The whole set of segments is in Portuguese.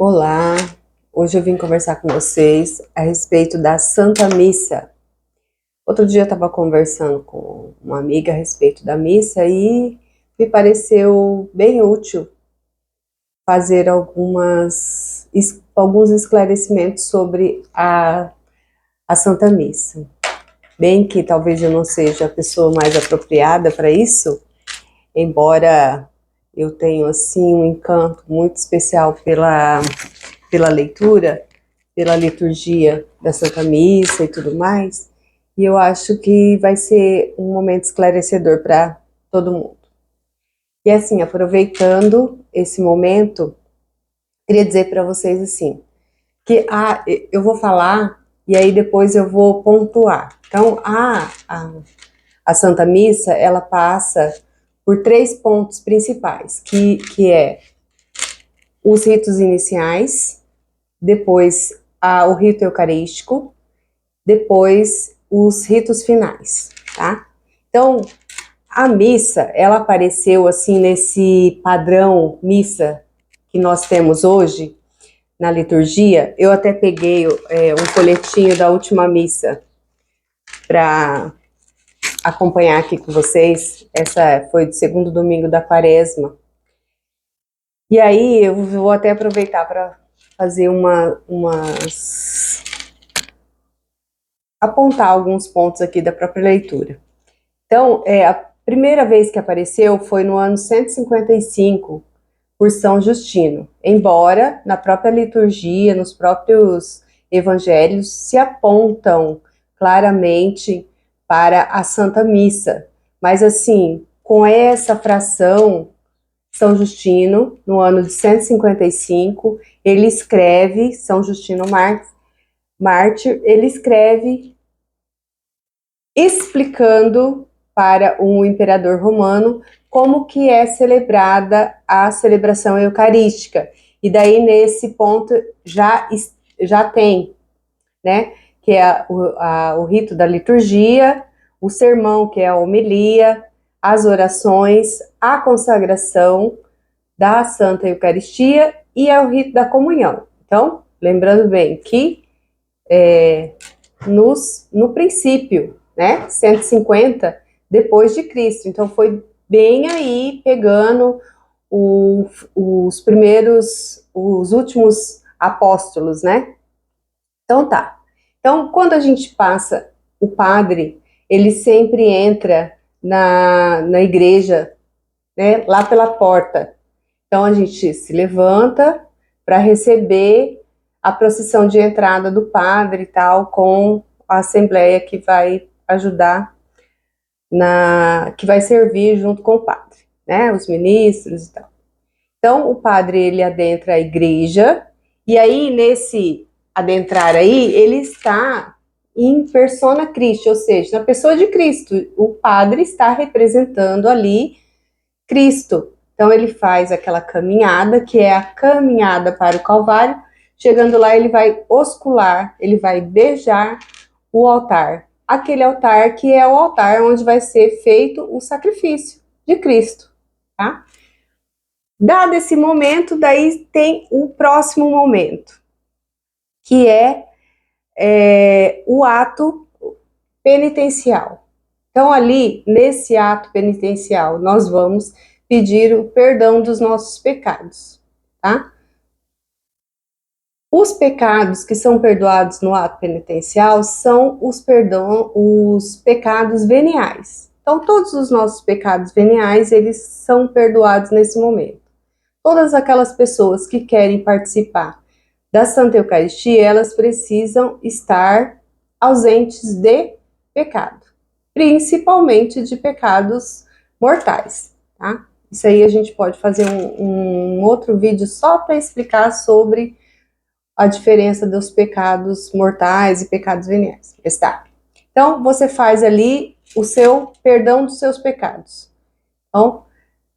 Olá, hoje eu vim conversar com vocês a respeito da Santa Missa. Outro dia eu estava conversando com uma amiga a respeito da missa e me pareceu bem útil fazer alguns esclarecimentos sobre a Santa Missa. Bem que talvez eu não seja a pessoa mais apropriada para isso, embora eu tenha assim um encanto muito especial pela leitura, pela liturgia da Santa Missa e tudo mais, e eu acho que vai ser um momento esclarecedor para todo mundo. E assim, aproveitando esse momento, queria dizer para vocês assim, que eu vou falar e aí depois eu vou pontuar. Então, a Santa Missa, ela passa por 3 pontos principais, que é os ritos iniciais, depois o rito eucarístico, depois os ritos finais, tá? Então, a missa, ela apareceu assim nesse padrão missa que nós temos hoje na liturgia. Eu até peguei um folhetinho da última missa para acompanhar aqui com vocês. Essa foi do segundo domingo da Quaresma. E aí eu vou até aproveitar para fazer apontar alguns pontos aqui da própria leitura. Então, a primeira vez que apareceu foi no ano 155, por São Justino, embora na própria liturgia, nos próprios evangelhos, se apontam claramente para a Santa Missa. Mas assim, com essa fração, São Justino, no ano de 155, ele escreve, São Justino Mártir, ele escreve explicando para o imperador romano como que é celebrada a celebração eucarística. E daí, nesse ponto, já tem, né, que é o rito da liturgia, o sermão, que é a homilia, as orações, a consagração da Santa Eucaristia e é o rito da comunhão. Então, lembrando bem que no princípio, né, 150 depois de Cristo. Então foi bem aí pegando os primeiros, os últimos apóstolos, né? Então tá. Então quando a gente passa, o padre, ele sempre entra na igreja, né, lá pela porta. Então a gente se levanta para receber a procissão de entrada do padre e tal, com a assembleia que vai ajudar, que vai servir junto com o padre, né? Os ministros e tal. Então o padre, ele adentra a igreja, e aí nesse adentrar aí, ele está em persona Christi, ou seja, na pessoa de Cristo. O padre está representando ali Cristo. Então ele faz aquela caminhada, que é a caminhada para o Calvário. Chegando lá, ele vai oscular, ele vai beijar o altar. Aquele altar que é o altar onde vai ser feito o sacrifício de Cristo, tá? Dado esse momento, daí tem o próximo momento, que é o ato penitencial. Então ali, nesse ato penitencial, nós vamos pedir o perdão dos nossos pecados, tá? Os pecados que são perdoados no ato penitencial são os pecados veniais. Então, todos os nossos pecados veniais, eles são perdoados nesse momento. Todas aquelas pessoas que querem participar da Santa Eucaristia, elas precisam estar ausentes de pecado, principalmente de pecados mortais, tá? Isso aí a gente pode fazer um outro vídeo só para explicar sobre a diferença dos pecados mortais e pecados veniais. Está. Então, você faz ali o seu perdão dos seus pecados. Então,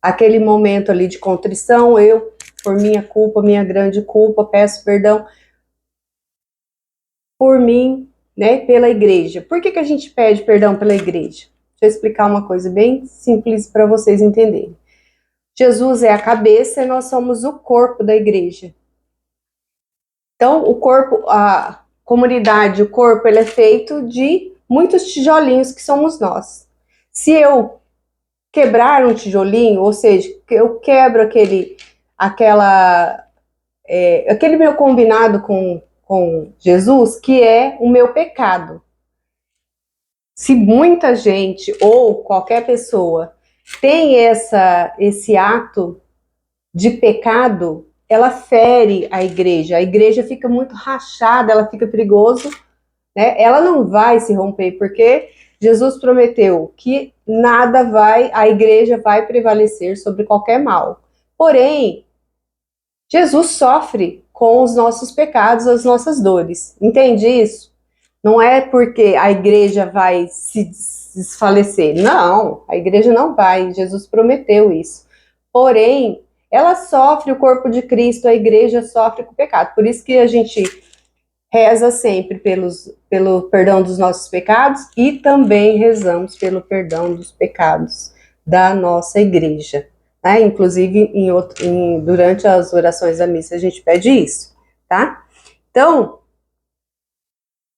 aquele momento ali de contrição, eu, por minha culpa, minha grande culpa, peço perdão por mim, né, pela igreja. Por que a gente pede perdão pela igreja? Deixa eu explicar uma coisa bem simples para vocês entenderem. Jesus é a cabeça e nós somos o corpo da igreja. Então, o corpo, a comunidade, o corpo, ele é feito de muitos tijolinhos que somos nós. Se eu quebrar um tijolinho, ou seja, eu quebro aquele meu combinado com Jesus, que é o meu pecado. Se muita gente ou qualquer pessoa tem esse ato de pecado, ela fere a igreja fica muito rachada, ela fica perigoso, né? Ela não vai se romper, porque Jesus prometeu que a igreja vai prevalecer sobre qualquer mal. Porém, Jesus sofre com os nossos pecados, as nossas dores. Entende isso? Não é porque a igreja vai se desfalecer. Não, a igreja não vai. Jesus prometeu isso. Porém, ela sofre o corpo de Cristo, a igreja sofre com o pecado. Por isso que a gente reza sempre pelo perdão dos nossos pecados e também rezamos pelo perdão dos pecados da nossa igreja. Né? Inclusive, durante as orações da missa, a gente pede isso, tá? Então,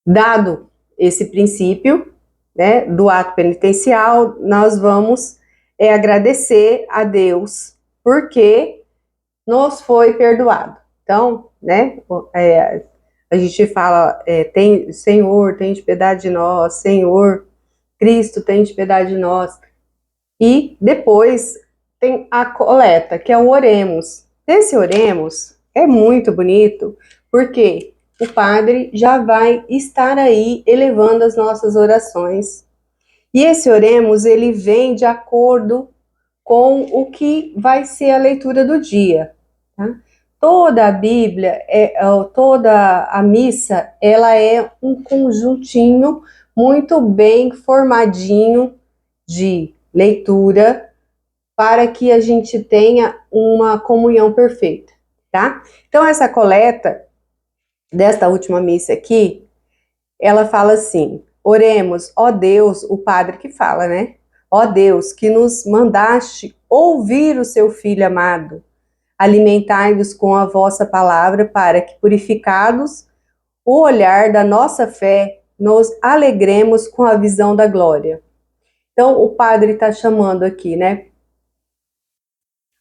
dado esse princípio, né, do ato penitencial, nós vamos agradecer a Deus porque nos foi perdoado. Então, né, a gente fala, Senhor, tem de piedade de nós, Senhor, Cristo, tem de piedade de nós. E depois tem a coleta, que é o oremos. Esse oremos é muito bonito, porque o padre já vai estar aí elevando as nossas orações. E esse oremos, ele vem de acordo com o que vai ser a leitura do dia. Tá? Toda a Bíblia, toda a missa, ela é um conjuntinho muito bem formadinho de leitura para que a gente tenha uma comunhão perfeita, tá? Então, essa coleta desta última missa aqui, ela fala assim: oremos, ó Deus, o padre que fala, né? Ó Deus, que nos mandaste ouvir o seu Filho amado, alimentai-vos com a vossa palavra, para que, purificados o olhar da nossa fé, nos alegremos com a visão da glória. Então, o padre está chamando aqui, né,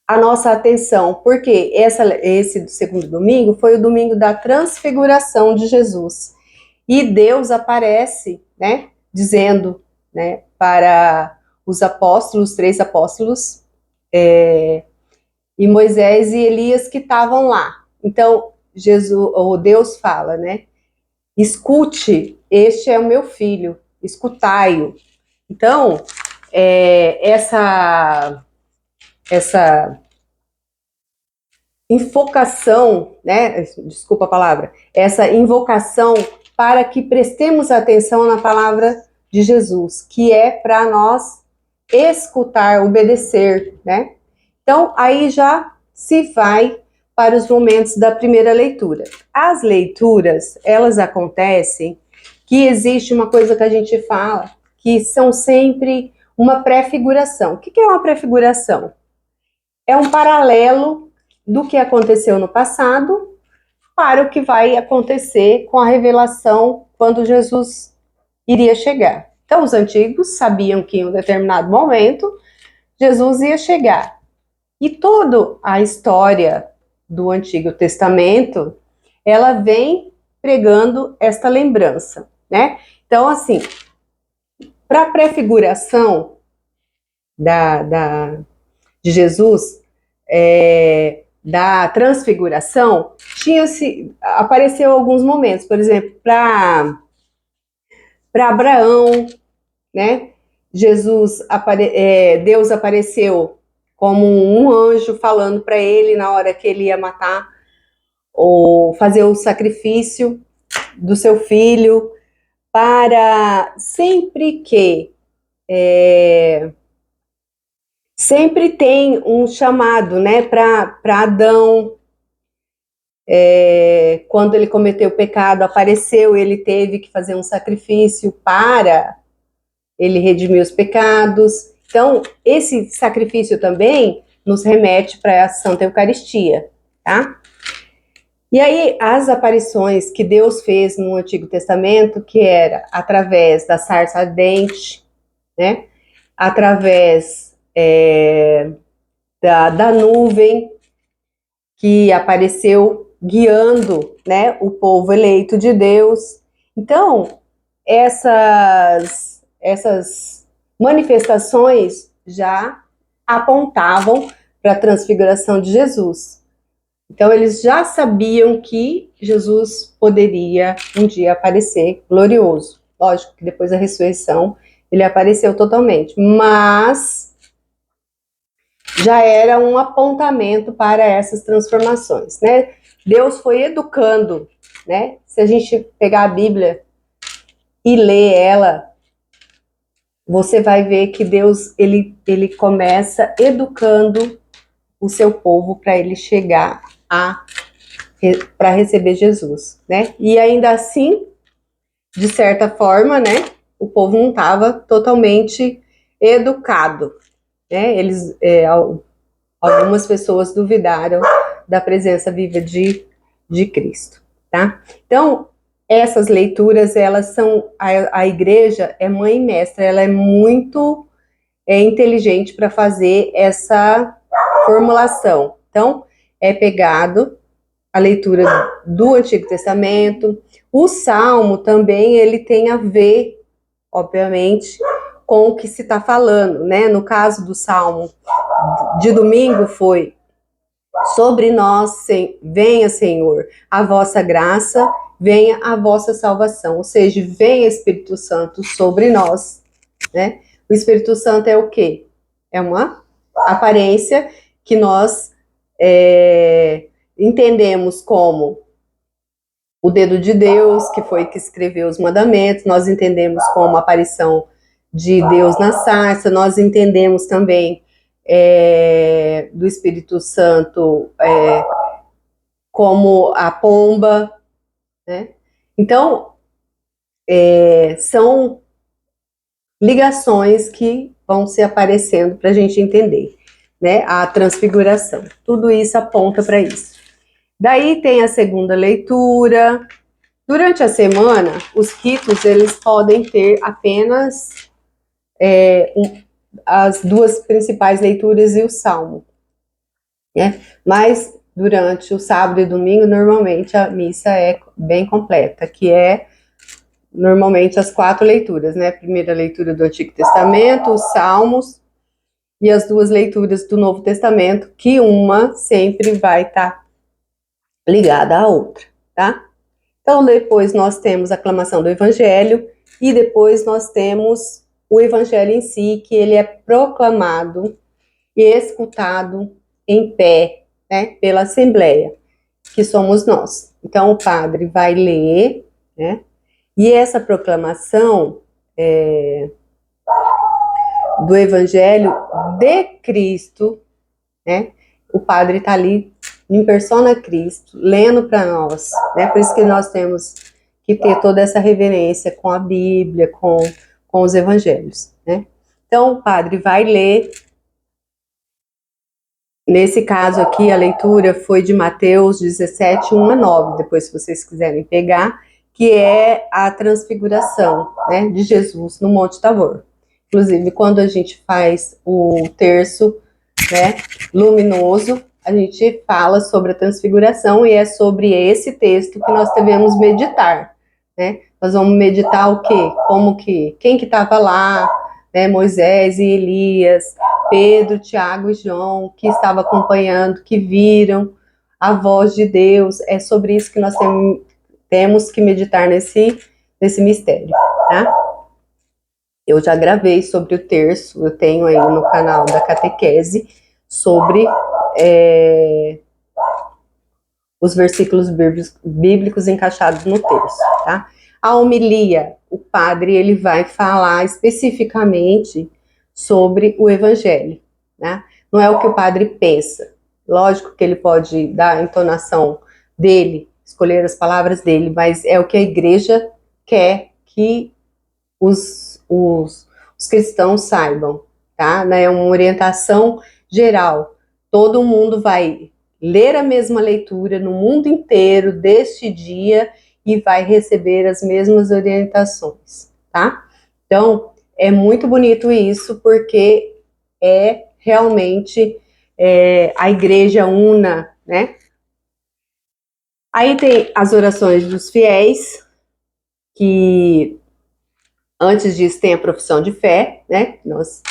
a nossa atenção, porque esse segundo domingo foi o domingo da transfiguração de Jesus. E Deus aparece, né, dizendo, né, para os apóstolos, os 3 apóstolos, e Moisés e Elias que estavam lá. Então, Deus fala, né, escute, este é o meu filho, escutai-o. Então, essa invocação, né? Desculpa a palavra, essa invocação para que prestemos atenção na palavra de Jesus, que é para nós escutar, obedecer, né? Então, aí já se vai para os momentos da primeira leitura. As leituras, elas acontecem que existe uma coisa que a gente fala, que são sempre uma prefiguração. O que é uma prefiguração? É um paralelo do que aconteceu no passado para o que vai acontecer com a revelação quando Jesus iria chegar. Então, os antigos sabiam que em um determinado momento Jesus ia chegar. E toda a história do Antigo Testamento, ela vem pregando esta lembrança, né? Então, assim, para a prefiguração de Jesus, da transfiguração, apareceu alguns momentos, por exemplo, para Abraão, né? Deus apareceu como um anjo falando para ele na hora que ele ia matar ou fazer o sacrifício do seu filho, para sempre tem um chamado, né, para Adão. Quando ele cometeu o pecado, apareceu, ele teve que fazer um sacrifício para ele redimir os pecados. Então, esse sacrifício também nos remete para a Santa Eucaristia, tá? E aí, as aparições que Deus fez no Antigo Testamento, que era através da sarça ardente, né? Através da nuvem que apareceu guiando, né, o povo eleito de Deus. Então, essas manifestações já apontavam para a transfiguração de Jesus. Então, eles já sabiam que Jesus poderia um dia aparecer glorioso. Lógico que depois da ressurreição ele apareceu totalmente, mas já era um apontamento para essas transformações, né? Deus foi educando, né? Se a gente pegar a Bíblia e ler ela, você vai ver que Deus ele começa educando o seu povo para ele chegar para receber Jesus, né? E ainda assim, de certa forma, né? O povo não estava totalmente educado, né? Algumas pessoas duvidaram da presença viva de Cristo, tá? Então, essas leituras, elas são, a igreja é mãe e mestra, ela é muito inteligente para fazer essa formulação. Então, é pegado a leitura do Antigo Testamento, o Salmo também, ele tem a ver, obviamente, com o que se está falando, né? No caso do Salmo de domingo foi: sobre nós venha, Senhor, a vossa graça, venha a vossa salvação. Ou seja, venha Espírito Santo sobre nós, né? O Espírito Santo é o quê? É uma aparência que nós entendemos como o dedo de Deus, que foi que escreveu os mandamentos, nós entendemos como a aparição de Deus na sarça, nós entendemos também do Espírito Santo como a pomba, né? Então, são ligações que vão se aparecendo para a gente entender, né? A transfiguração. Tudo isso aponta para isso. Daí tem a segunda leitura. Durante a semana, os ritos, eles podem ter apenas as duas principais leituras e o salmo, né? Mas durante o sábado e domingo, normalmente a missa é bem completa, que é normalmente as 4 leituras, né? A primeira leitura do Antigo Testamento, os salmos e as 2 leituras do Novo Testamento, que uma sempre vai estar ligada à outra, tá? Então, depois nós temos a aclamação do Evangelho e depois nós temos o Evangelho em si, que ele é proclamado e escutado em pé, né, pela Assembleia, que somos nós. Então, o padre vai ler, né, e essa proclamação do Evangelho de Cristo, né, o padre está ali em persona Cristo, lendo para nós, né? Por isso que nós temos que ter toda essa reverência com a Bíblia, com os evangelhos, né? Então, o padre vai ler. Nesse caso aqui, a leitura foi de Mateus 17, 1 a 9, depois se vocês quiserem pegar, que é a transfiguração, né, de Jesus no Monte Tabor. Inclusive, quando a gente faz o terço, né, luminoso, a gente fala sobre a transfiguração e é sobre esse texto que nós devemos meditar, né? Nós vamos meditar o quê? Quem que estava lá, né? Moisés e Elias, Pedro, Tiago e João, que estavam acompanhando, que viram a voz de Deus. É sobre isso que nós temos que meditar nesse mistério, tá? Eu já gravei sobre o terço, eu tenho aí no canal da Catequese, sobre os versículos bíblicos encaixados no terço, tá? A homilia, o padre, ele vai falar especificamente sobre o evangelho, né? Não é o que o padre pensa. Lógico que ele pode dar a entonação dele, escolher as palavras dele, mas é o que a igreja quer que os cristãos saibam, tá? É uma orientação geral. Todo mundo vai ler a mesma leitura no mundo inteiro deste dia e vai receber as mesmas orientações, tá? Então, é muito bonito isso, porque é realmente a igreja una, né? Aí tem as orações dos fiéis, que antes disso tem a profissão de fé, né? Nós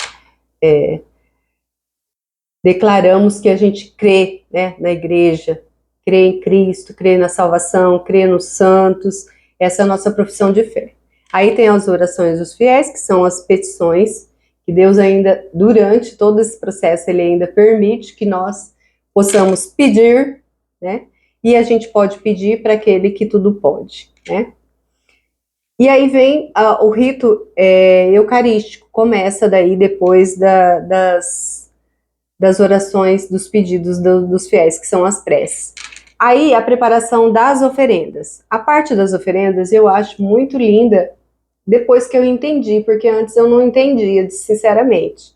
declaramos que a gente crê, né, na igreja, crê em Cristo, crê na salvação, crê nos santos. Essa é a nossa profissão de fé. Aí tem as orações dos fiéis, que são as petições, que Deus ainda, durante todo esse processo, Ele ainda permite que nós possamos pedir, né? E a gente pode pedir para aquele que tudo pode, né? E aí vem o rito eucarístico, começa daí depois das orações, dos pedidos dos fiéis, que são as preces. Aí, a preparação das oferendas. A parte das oferendas eu acho muito linda, depois que eu entendi, porque antes eu não entendia, sinceramente.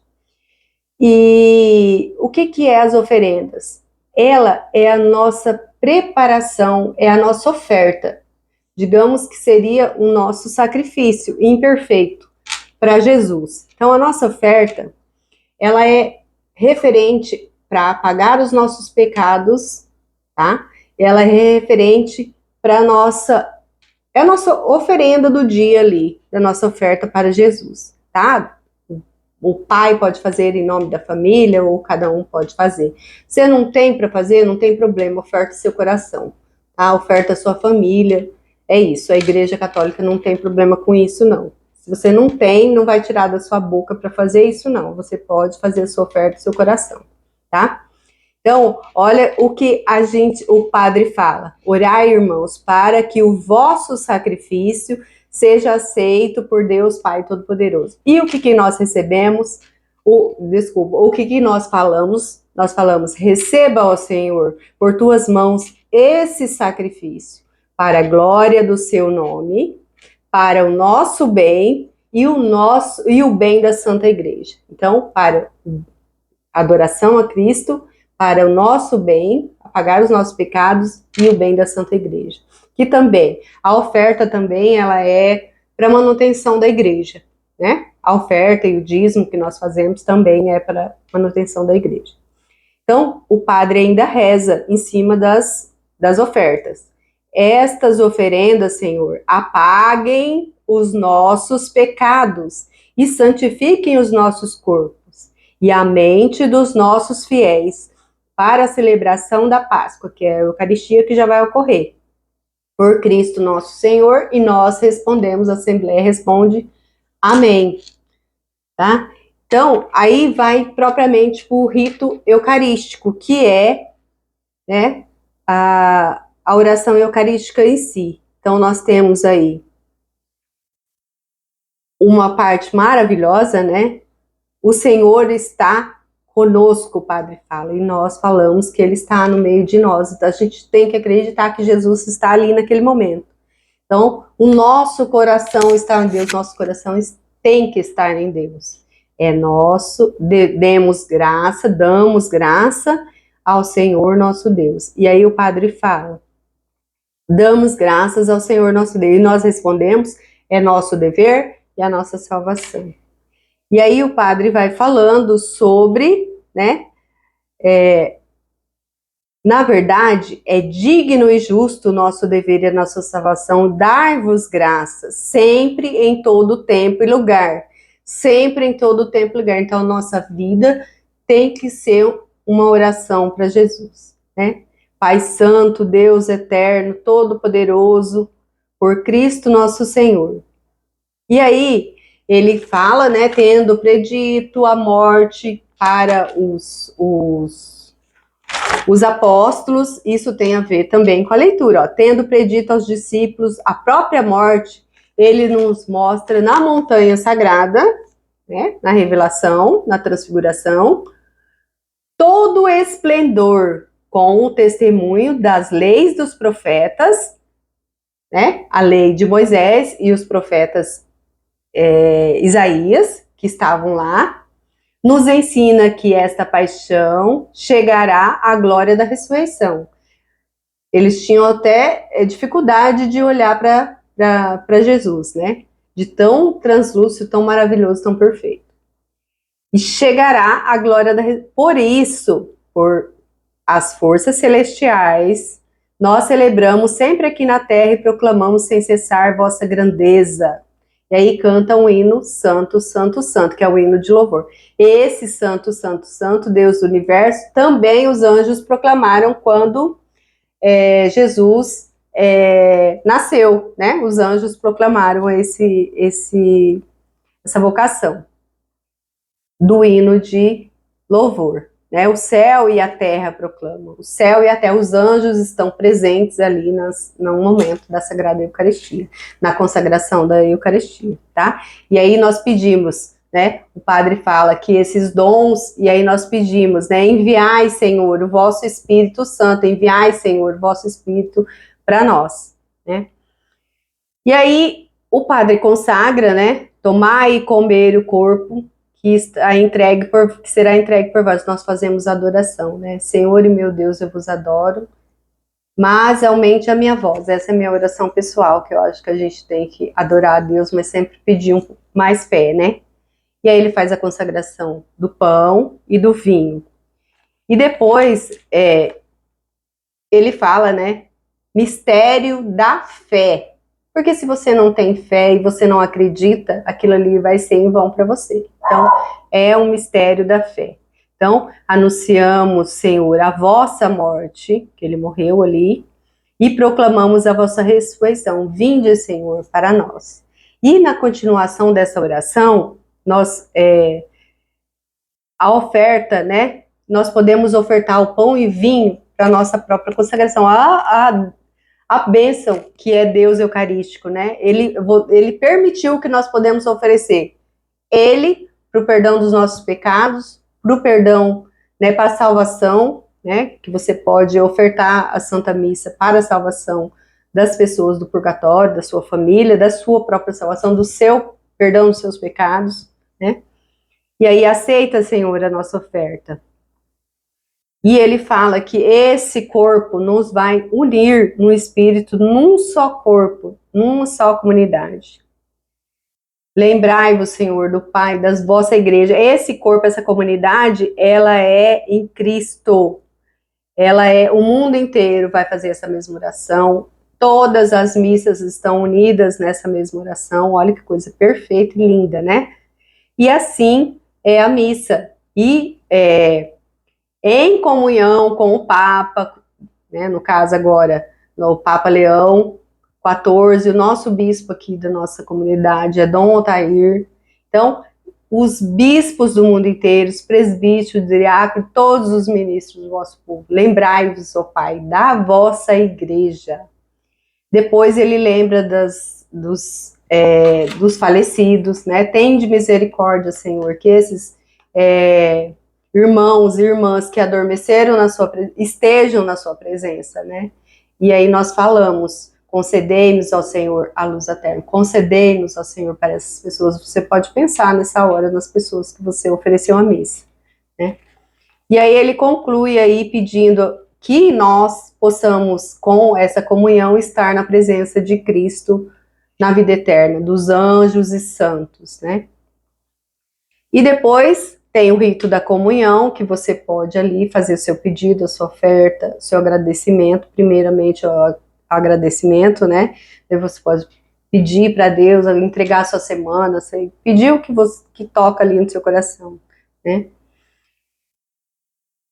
E o que é as oferendas? Ela é a nossa preparação, é a nossa oferta. Digamos que seria o nosso sacrifício imperfeito para Jesus. Então, a nossa oferta, ela é referente para apagar os nossos pecados, tá? Ela é referente para é a nossa oferenda do dia ali, da nossa oferta para Jesus, tá? O pai pode fazer em nome da família, ou cada um pode fazer. Se não tem para fazer, não tem problema, oferta seu coração, tá? Oferta a sua família, é isso. A Igreja Católica não tem problema com isso, não. Se você não tem, não vai tirar da sua boca para fazer isso, não. Você pode fazer a sua oferta do seu coração, tá? Então, olha o que o padre fala. Orai, irmãos, para que o vosso sacrifício seja aceito por Deus Pai Todo-Poderoso. E o que nós recebemos? O que nós falamos? Nós falamos, receba, ó Senhor, por tuas mãos esse sacrifício, para a glória do seu nome, para o nosso bem e o bem da Santa Igreja. Então, para adoração a Cristo, para o nosso bem, apagar os nossos pecados e o bem da Santa Igreja. Que também, a oferta também, ela é para manutenção da igreja, né? A oferta e o dízimo que nós fazemos também é para manutenção da igreja. Então, o padre ainda reza em cima das ofertas. Estas oferendas, Senhor, apaguem os nossos pecados e santifiquem os nossos corpos e a mente dos nossos fiéis para a celebração da Páscoa, que é a Eucaristia que já vai ocorrer. Por Cristo nosso Senhor, e nós respondemos, a Assembleia responde, amém. Tá? Então, aí vai propriamente o rito eucarístico, que é, né, a oração eucarística em si. Então, nós temos aí uma parte maravilhosa, né? O Senhor está conosco, o padre fala, e nós falamos que Ele está no meio de nós. Então, a gente tem que acreditar que Jesus está ali naquele momento. Então, o nosso coração está em Deus, nosso coração tem que estar em Deus. É nosso, damos graça ao Senhor nosso Deus. E aí o padre fala, damos graças ao Senhor nosso Deus. E nós respondemos, é nosso dever e a nossa salvação. E aí o padre vai falando sobre, né, na verdade, é digno e justo o nosso dever e a nossa salvação dar-vos graças, sempre, em todo tempo e lugar. Sempre, em todo tempo e lugar. Então, nossa vida tem que ser uma oração para Jesus, né? Pai Santo, Deus Eterno, Todo-Poderoso, por Cristo nosso Senhor. E aí, ele fala, né, tendo predito a morte para os apóstolos, isso tem a ver também com a leitura, ó, tendo predito aos discípulos a própria morte, ele nos mostra na montanha sagrada, né, na revelação, na transfiguração, todo o esplendor com o testemunho das leis dos profetas, né, a lei de Moisés e os profetas Isaías, que estavam lá, nos ensina que esta paixão chegará à glória da ressurreição. Eles tinham até dificuldade de olhar para Jesus, né? De tão translúcido, tão maravilhoso, tão perfeito. E chegará à glória da ressurreição. Por isso, por as forças celestiais, nós celebramos sempre aqui na terra e proclamamos sem cessar vossa grandeza. E aí canta um hino santo, santo, santo, que é o hino de louvor. Esse santo, santo, santo, Deus do universo, também os anjos proclamaram quando Jesus nasceu, né? Os anjos proclamaram essa vocação do hino de louvor. Né? O céu e a terra proclamam. O céu e a terra, os anjos estão presentes ali no momento da Sagrada Eucaristia, na consagração da Eucaristia, tá? E aí nós pedimos, né? O padre fala que esses dons, e aí nós pedimos, né? Enviai, Senhor, o vosso Espírito Santo, enviai, Senhor, o vosso Espírito para nós, né? E aí o padre consagra, né? Tomai e comer o corpo que será entregue por vós. Nós fazemos adoração, né? Senhor e meu Deus, eu vos adoro, mas aumente a minha voz. Essa é a minha oração pessoal, que eu acho que a gente tem que adorar a Deus, mas sempre pedir mais fé, né? E aí ele faz a consagração do pão e do vinho. E depois ele fala, né? Mistério da fé. Porque se você não tem fé e você não acredita, aquilo ali vai ser em vão para você. Então, é um mistério da fé. Então, anunciamos, Senhor, a vossa morte, que ele morreu ali, e proclamamos a vossa ressurreição. Vinde, Senhor, para nós. E na continuação dessa oração, a oferta, né? Nós podemos ofertar o pão e vinho para a nossa própria consagração. A bênção que é Deus Eucarístico, né? Ele permitiu que nós podemos oferecer Ele para o perdão dos nossos pecados, para o perdão, né, para a salvação, né? Que você pode ofertar a Santa Missa para a salvação das pessoas do purgatório, da sua família, da sua própria salvação, do seu perdão dos seus pecados, né? E aí aceita, Senhor, a nossa oferta. E ele fala que esse corpo nos vai unir no espírito, num só corpo, numa só comunidade. Lembrai-vos, Senhor, do Pai, das vossa igreja. Esse corpo, essa comunidade, ela é em Cristo. O mundo inteiro vai fazer essa mesma oração. Todas as missas estão unidas nessa mesma oração. Olha que coisa perfeita e linda, né? E assim é a missa. E em comunhão com o Papa, né, no caso agora, o Papa Leão XIV, o nosso bispo aqui da nossa comunidade é Dom Otair. Então, os bispos do mundo inteiro, os presbíteros, diáconos, todos os ministros do vosso povo, lembrai-vos, ó Pai, da vossa igreja. Depois ele lembra dos falecidos, né? Tende misericórdia, Senhor, que esses irmãos e irmãs que adormeceram estejam na sua presença, né? E aí nós falamos, concedei-nos ao Senhor a luz eterna, concedei-nos ao Senhor para essas pessoas. Você pode pensar nessa hora nas pessoas que você ofereceu a missa, né? E aí ele conclui aí pedindo que nós possamos, com essa comunhão, estar na presença de Cristo na vida eterna, dos anjos e santos, né? E depois tem o rito da comunhão, que você pode ali fazer o seu pedido, a sua oferta, o seu agradecimento, primeiramente o agradecimento, né? Daí você pode pedir para Deus, entregar a sua semana, pedir o que toca ali no seu coração, né?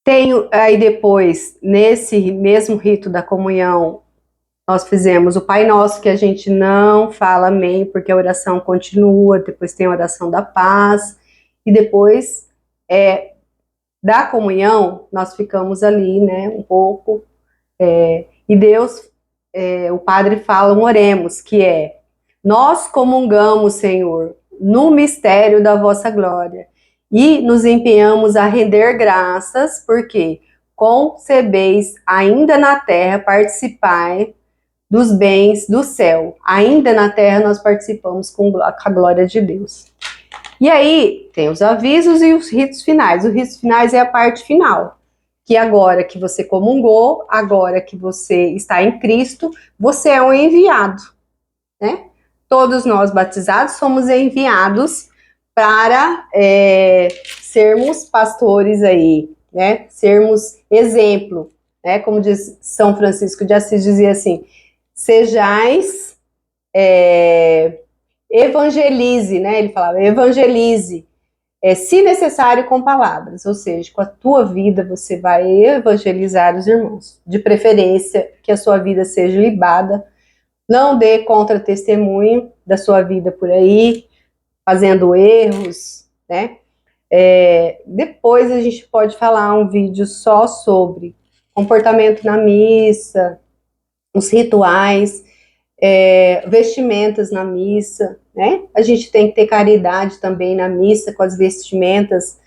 Tem aí depois, nesse mesmo rito da comunhão, nós fizemos o Pai Nosso, que a gente não fala amém, porque a oração continua, depois tem a oração da paz, e depois da comunhão, nós ficamos ali, né, um pouco, e Deus, o Padre fala, oremos, que nós comungamos, Senhor, no mistério da vossa glória, e nos empenhamos a render graças, porque concebeis ainda na terra, participai dos bens do céu. Ainda na terra nós participamos com a glória de Deus. E aí tem os avisos e os ritos finais. Os ritos finais é a parte final, que agora que você comungou, agora que você está em Cristo, você é um enviado, né? Todos nós batizados somos enviados para sermos pastores aí, né? Sermos exemplo, né? Como diz São Francisco de Assis, dizia assim: sejais, evangelize, né? Ele falava, evangelize, se necessário com palavras, ou seja, com a tua vida você vai evangelizar os irmãos. De preferência que a sua vida seja libada, não dê contra-testemunho da sua vida por aí, fazendo erros, né? Depois a gente pode falar um vídeo só sobre comportamento na missa, os rituais, vestimentas na missa, né? A gente tem que ter caridade também na missa com as vestimentas,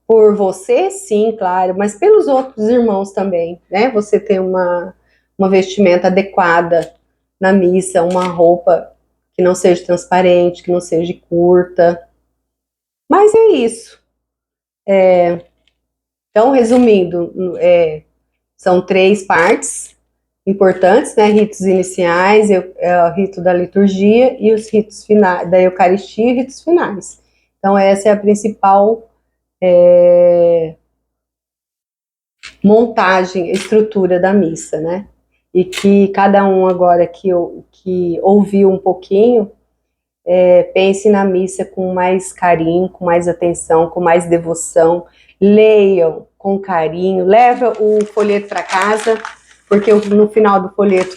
por você, sim, claro, mas pelos outros irmãos também, né? Você tem uma vestimenta adequada na missa, uma roupa que não seja transparente, que não seja curta. Mas é isso. Então, resumindo, são 3 partes importantes, né? Ritos iniciais, o rito da liturgia e os ritos finais, da Eucaristia e ritos finais. Então, essa é a principal montagem, estrutura da missa, né? E que cada um agora que ouviu um pouquinho, pense na missa com mais carinho, com mais atenção, com mais devoção, leiam com carinho, leva o folheto para casa, porque no final do folheto